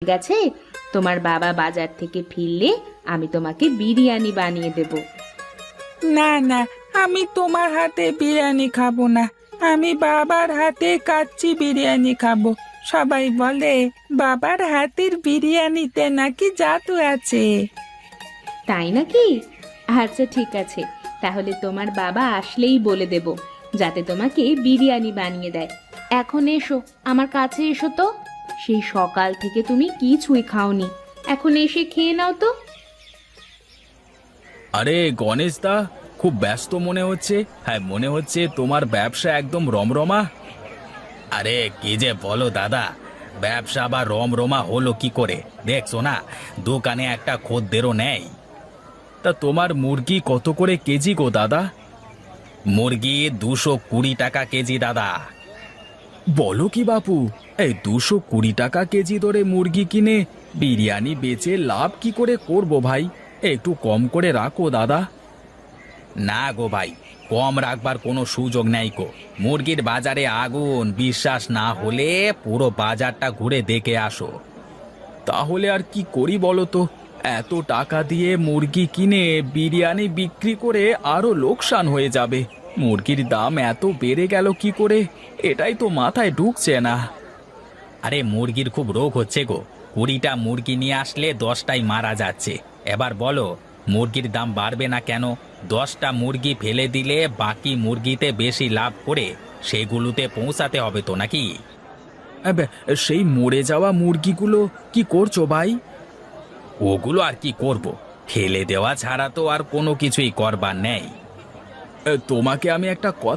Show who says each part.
Speaker 1: গেছে। তোমার বাবা বাজার থেকে ফিরলে আমি তোমাকে বিরিয়ানি বানিয়ে দেব।
Speaker 2: না না, আমি তোমার হাতে বিরিয়ানি খাবো না। আমি বাবার হাতে কাচ্চি বিরিয়ানি খাবো। সবাই বলে বাবার হাতের বিরিয়ানিতে নাকি জাদু আছে।
Speaker 1: তাই নাকি? আচ্ছা ঠিক আছে, তাহলে তোমার বাবা আসলেই বলে দেব যাতে তোমাকে বিরিয়ানি বানিয়ে দেয়। এখন এসো, আমার কাছে এসো তো। সেই সকাল থেকে তুমি কিছুই খাওনি, এখন এসে খেয়ে নাও তো।
Speaker 3: আরে গণেশ দা, খুব ব্যস্ত মনে হচ্ছে। হ্যাঁ, মনে হচ্ছে তোমার ব্যবসা একদম রমরমা। আরে কি যে বলো দাদা, ব্যবসা বা রমরমা হলো কি করে? দেখছো না, দোকানে একটা খদ্দেরও নেই। তা তোমার মুরগি কত করে কেজি গো দাদা? মুরগি 220 টাকা কেজি দাদা। বলো কি বাপু, এই 220 টাকা কেজি দরে মুরগি কিনে বিরিয়ানি বেচে লাভ কি করে করব ভাই? একটু কম করে রাখো দাদা। না গো ভাই, কম রাখবার কোনো সুযোগ নেই গো। মুরগির বাজারে আগুন, বিশ্বাস না হলে পুরো বাজারটা ঘুরে দেখে আসো। তাহলে আর কি করি বলো তো? এত টাকা দিয়ে মুরগি কিনে বিরিয়ানি বিক্রি করে আরো লোকসান হয়ে যাবে। মুরগির দাম এত বেড়ে গেল কি করে, এটাই তো মাথায় ঢুকছে না। আরে মুরগির খুব রোগ হচ্ছে গো। 20টা মুরগি নিয়ে আসলে 10টাই মারা যাচ্ছে। এবার বলো, মুরগির দাম বাড়বে না কেন? 10টা মুরগি ফেলে দিলে বাকি মুরগিতে বেশি লাভ করে সেগুলোতে পৌঁছাতে হবে তো নাকি? সেই মরে যাওয়া মুরগিগুলো কি করছো ভাই? ওগুলো আর কি করব, ফেলে দেওয়া ছাড়া তো আর কোনো কিছুই করবার নেই। তোমাকে আমি একটা কথা